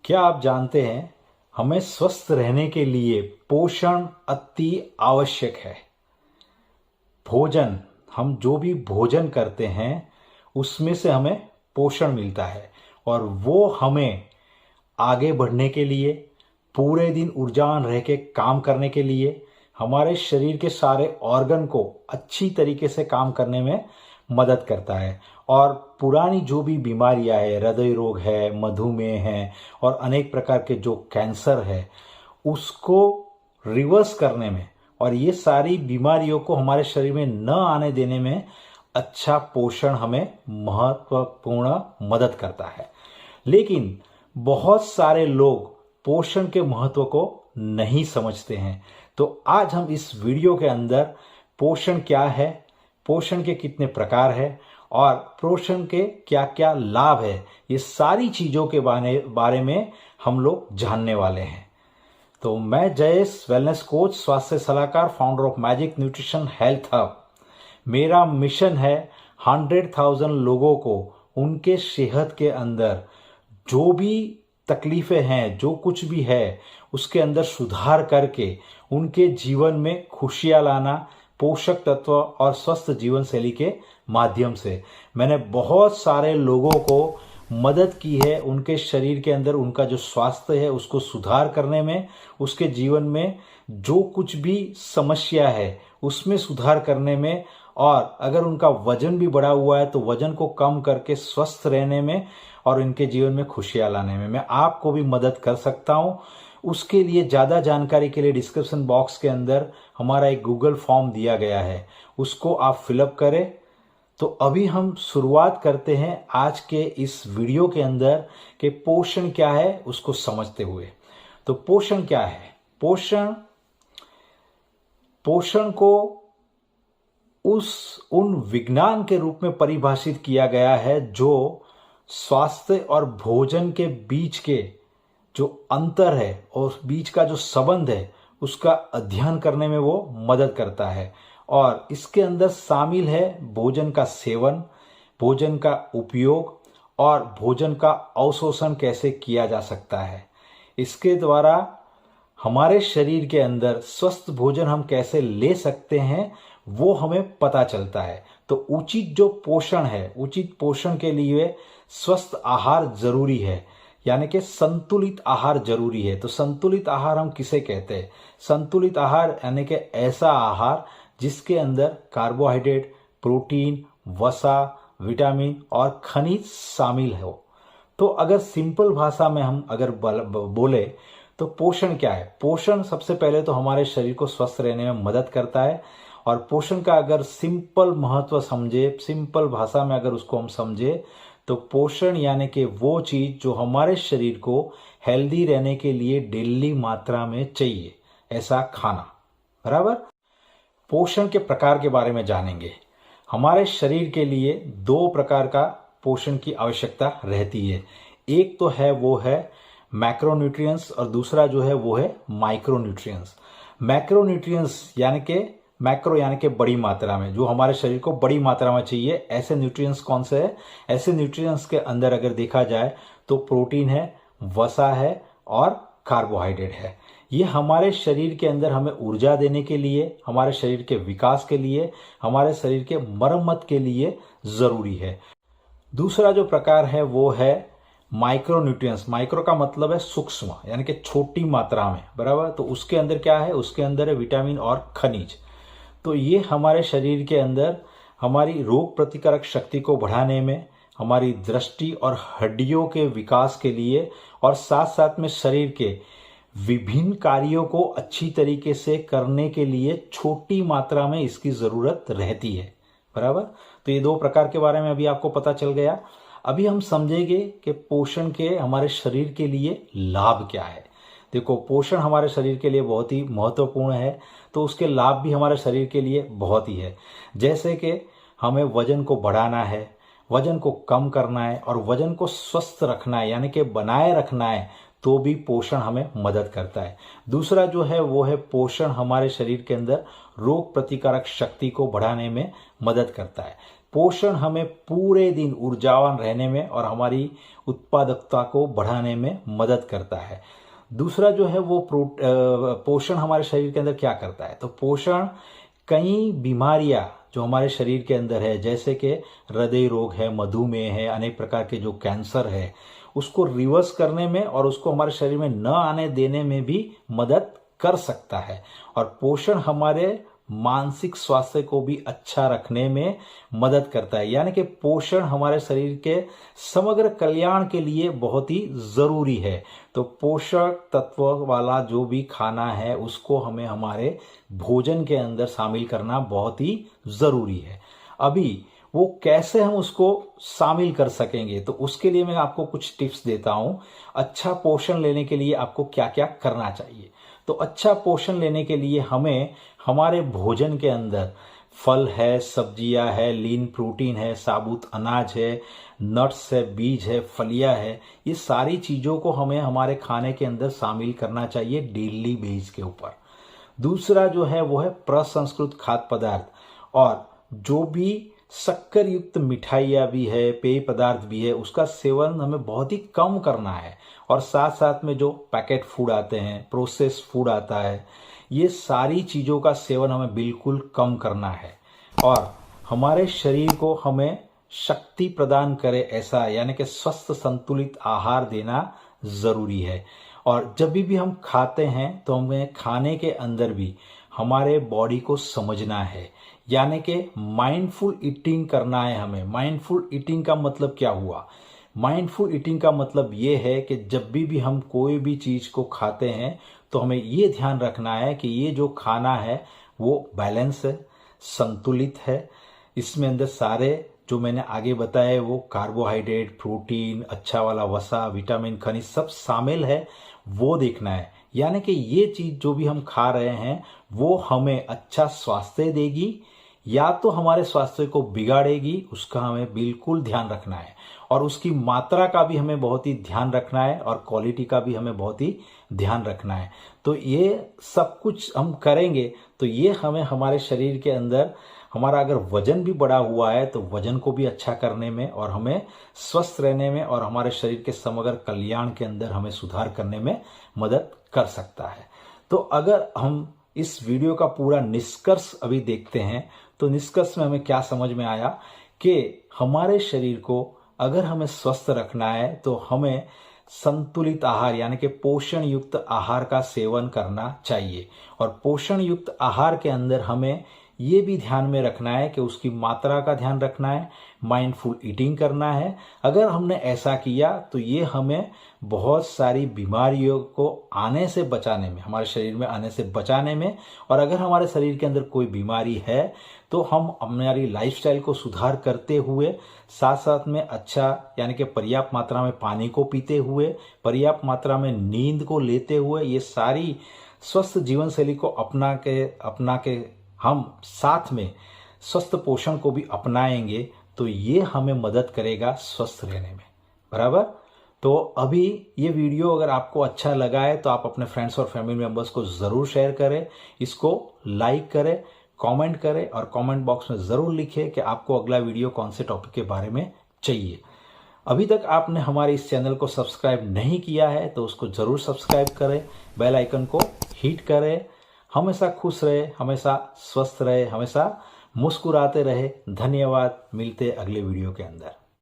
क्या आप जानते हैं हमें स्वस्थ रहने के लिए पोषण अति आवश्यक है। भोजन, हम जो भी भोजन करते हैं उसमें से हमें पोषण मिलता है और वो हमें आगे बढ़ने के लिए, पूरे दिन ऊर्जावान रह के काम करने के लिए, हमारे शरीर के सारे ऑर्गन को अच्छी तरीके से काम करने में मदद करता है। और पुरानी जो भी बीमारियां है, हृदय रोग है, मधुमेह है और अनेक प्रकार के जो कैंसर है, उसको रिवर्स करने में और ये सारी बीमारियों को हमारे शरीर में न आने देने में अच्छा पोषण हमें महत्वपूर्ण मदद करता है। लेकिन बहुत सारे लोग पोषण के महत्व को नहीं समझते हैं। तो आज हम इस वीडियो के अंदर पोषण क्या है, पोषण के कितने प्रकार है और पोषण के क्या क्या लाभ है, ये सारी चीजों के बारे में हम लोग जानने वाले हैं। तो मैं जयेश, वेलनेस कोच, स्वास्थ्य सलाहकार, founder of magic nutrition health hub. मेरा मिशन है 100,000 लोगों को उनके सेहत के अंदर जो भी तकलीफें हैं, जो कुछ भी है, उसके अंदर सुधार करके उनके जीवन में खुशियां लाना, पोषक तत्व और स्वस्थ जीवन शैली के माध्यम से। मैंने बहुत सारे लोगों को मदद की है उनके शरीर के अंदर उनका जो स्वास्थ्य है उसको सुधार करने में, उसके जीवन में जो कुछ भी समस्या है उसमें सुधार करने में, और अगर उनका वजन भी बढ़ा हुआ है तो वजन को कम करके स्वस्थ रहने में और इनके जीवन में खुशियां लाने में मैं आपको भी मदद कर सकता हूं। उसके लिए ज़्यादा जानकारी के लिए डिस्क्रिप्शन बॉक्स के अंदर हमारा एक गूगल फॉर्म दिया गया है, उसको आप फिलअप करें। तो अभी हम शुरुआत करते हैं आज के इस वीडियो के अंदर कि पोषण क्या है उसको समझते हुए। तो पोषण क्या है? पोषण को उन विज्ञान के रूप में परिभाषित किया गया है जो स्वास्थ्य और भोजन के बीच के जो अंतर है और बीच का जो संबंध है उसका अध्ययन करने में वो मदद करता है। और इसके अंदर शामिल है भोजन का सेवन, भोजन का उपयोग और भोजन का अवशोषण कैसे किया जा सकता है। इसके द्वारा हमारे शरीर के अंदर स्वस्थ भोजन हम कैसे ले सकते हैं वो हमें पता चलता है। तो उचित जो पोषण है, उचित पोषण के लिए स्वस्थ आहार जरूरी है, यानी कि संतुलित आहार जरूरी है। तो संतुलित आहार हम किसे कहते हैं? संतुलित आहार यानी कि ऐसा आहार जिसके अंदर कार्बोहाइड्रेट, प्रोटीन, वसा, विटामिन और खनिज शामिल हो। तो अगर सिंपल भाषा में हम अगर बोले तो पोषण क्या है? पोषण सबसे पहले तो हमारे शरीर को स्वस्थ रहने में मदद करता है। और पोषण का अगर सिंपल महत्व समझे, सिंपल भाषा में अगर उसको हम समझे तो पोषण यानी कि वो चीज जो हमारे शरीर को हेल्दी रहने के लिए डेली मात्रा में चाहिए, ऐसा खाना। बराबर। पोषण के प्रकार के बारे में जानेंगे। हमारे शरीर के लिए 2 प्रकार का पोषण की आवश्यकता रहती है। एक तो है वो है मैक्रोन्यूट्रिएंट्स और दूसरा जो है वो है माइक्रोन्यूट्रिएंट्स। मैक्रोन्यूट्रिएंट्स यानी कि मैक्रो यानी कि बड़ी मात्रा में, जो हमारे शरीर को बड़ी मात्रा में चाहिए। ऐसे न्यूट्रिएंट्स कौन से है? ऐसे न्यूट्रिएंट्स के अंदर अगर देखा जाए तो प्रोटीन है, वसा है और कार्बोहाइड्रेट है। ये हमारे शरीर के अंदर हमें ऊर्जा देने के लिए, हमारे शरीर के विकास के लिए, हमारे शरीर के मरम्मत के लिए जरूरी है। दूसरा जो प्रकार है वो है माइक्रोन्यूट्रिएंट्स। माइक्रो का मतलब है सूक्ष्म, यानी कि छोटी मात्रा में। बराबर। तो उसके अंदर क्या है? उसके अंदर है विटामिन और खनिज। तो ये हमारे शरीर के अंदर हमारी रोग प्रतिकारक शक्ति को बढ़ाने में, हमारी दृष्टि और हड्डियों के विकास के लिए और साथ साथ में शरीर के विभिन्न कार्यों को अच्छी तरीके से करने के लिए छोटी मात्रा में इसकी जरूरत रहती है। बराबर। तो ये 2 प्रकार के बारे में अभी आपको पता चल गया। अभी हम समझेंगे कि पोषण के हमारे शरीर के लिए लाभ क्या है। देखो, पोषण हमारे शरीर के लिए बहुत ही महत्वपूर्ण है, तो उसके लाभ भी हमारे शरीर के लिए बहुत ही है। जैसे कि हमें वजन को बढ़ाना है, वजन को कम करना है और वजन को स्वस्थ रखना है, यानी कि बनाए रखना है, तो भी पोषण हमें मदद करता है। दूसरा जो है वो है पोषण हमारे शरीर के अंदर रोग प्रतिकारक शक्ति को बढ़ाने में मदद करता है। पोषण हमें पूरे दिन ऊर्जावान रहने में और हमारी उत्पादकता को बढ़ाने में मदद करता है। दूसरा जो है वो पोषण हमारे शरीर के अंदर क्या करता है, तो पोषण कई बीमारियां जो हमारे शरीर के अंदर है, जैसे कि हृदय रोग है, मधुमेह है, अनेक प्रकार के जो कैंसर है, उसको रिवर्स करने में और उसको हमारे शरीर में न आने देने में भी मदद कर सकता है। और पोषण हमारे मानसिक स्वास्थ्य को भी अच्छा रखने में मदद करता है। यानी कि पोषण हमारे शरीर के समग्र कल्याण के लिए बहुत ही जरूरी है। तो पोषक तत्व वाला जो भी खाना है उसको हमें हमारे भोजन के अंदर शामिल करना बहुत ही जरूरी है। अभी वो कैसे हम उसको शामिल कर सकेंगे, तो उसके लिए मैं आपको कुछ टिप्स देता हूं। अच्छा पोषण लेने के लिए आपको क्या क्या करना चाहिए। तो अच्छा पोषण लेने के लिए हमें हमारे भोजन के अंदर फल है, सब्जियां है, लीन प्रोटीन है, साबुत अनाज है, नट्स है, बीज है, फलियां है, ये सारी चीजों को हमें हमारे खाने के अंदर शामिल करना चाहिए डेली बेस के ऊपर। दूसरा जो है वो है प्रसंस्कृत खाद्य पदार्थ, और जो भी शक्कर युक्त मिठाइयाँ भी है, पेय पदार्थ भी है, उसका सेवन हमें बहुत ही कम करना है। और साथ साथ में जो पैकेट फूड आते हैं, प्रोसेस फूड आता है, ये सारी चीज़ों का सेवन हमें बिल्कुल कम करना है। और हमारे शरीर को हमें शक्ति प्रदान करे ऐसा, यानी कि स्वस्थ संतुलित आहार देना ज़रूरी है। और जब भी हम खाते हैं तो हमें खाने के अंदर भी हमारे बॉडी को समझना है, यानी कि माइंडफुल ईटिंग करना है हमें। माइंडफुल ईटिंग का मतलब क्या हुआ? माइंडफुल ईटिंग का मतलब ये है कि जब भी हम कोई भी चीज़ को खाते हैं तो हमें ये ध्यान रखना है कि ये जो खाना है वो बैलेंस है, संतुलित है। इसमें अंदर सारे जो मैंने आगे बताए वो कार्बोहाइड्रेट, प्रोटीन, अच्छा वाला वसा, विटामिन, खनिज सब शामिल है, वो देखना है। यानी कि ये चीज़ जो भी हम खा रहे हैं वो हमें अच्छा स्वास्थ्य देगी या तो हमारे स्वास्थ्य को बिगाड़ेगी, उसका हमें बिल्कुल ध्यान रखना है। और उसकी मात्रा का भी हमें बहुत ही ध्यान रखना है और क्वालिटी का भी हमें बहुत ही ध्यान रखना है। तो ये सब कुछ हम करेंगे तो ये हमें हमारे शरीर के अंदर, हमारा अगर वजन भी बढ़ा हुआ है तो वजन को भी अच्छा करने में और हमें स्वस्थ रहने में और हमारे शरीर के समग्र कल्याण के अंदर हमें सुधार करने में मदद कर सकता है। तो अगर हम इस वीडियो का पूरा निष्कर्ष अभी देखते हैं तो निष्कर्ष में हमें क्या समझ में आया कि हमारे शरीर को अगर हमें स्वस्थ रखना है तो हमें संतुलित आहार यानी कि पोषण युक्त आहार का सेवन करना चाहिए। और पोषण युक्त आहार के अंदर हमें ये भी ध्यान में रखना है कि उसकी मात्रा का ध्यान रखना है, माइंडफुल ईटिंग करना है। अगर हमने ऐसा किया तो ये हमें बहुत सारी बीमारियों को आने से बचाने में, हमारे शरीर में आने से बचाने में, और अगर हमारे शरीर के अंदर कोई बीमारी है तो हम हमारी लाइफस्टाइल को सुधार करते हुए साथ साथ में अच्छा यानी कि पर्याप्त मात्रा में पानी को पीते हुए, पर्याप्त मात्रा में नींद को लेते हुए, ये सारी स्वस्थ जीवन शैली को अपना के हम साथ में स्वस्थ पोषण को भी अपनाएंगे तो ये हमें मदद करेगा स्वस्थ रहने में। बराबर। तो अभी ये वीडियो अगर आपको अच्छा लगा है तो आप अपने फ्रेंड्स और फैमिली मेंबर्स को ज़रूर शेयर करें, इसको लाइक करें, कमेंट करें और कमेंट बॉक्स में ज़रूर लिखें कि आपको अगला वीडियो कौन से टॉपिक के बारे में चाहिए। अभी तक आपने हमारे इस चैनल को सब्सक्राइब नहीं किया है तो उसको ज़रूर सब्सक्राइब करें, बेल आइकन को हिट करें। हमेशा खुश रहे, हमेशा स्वस्थ रहे, हमेशा मुस्कुराते रहे। धन्यवाद। मिलते अगले वीडियो के अंदर।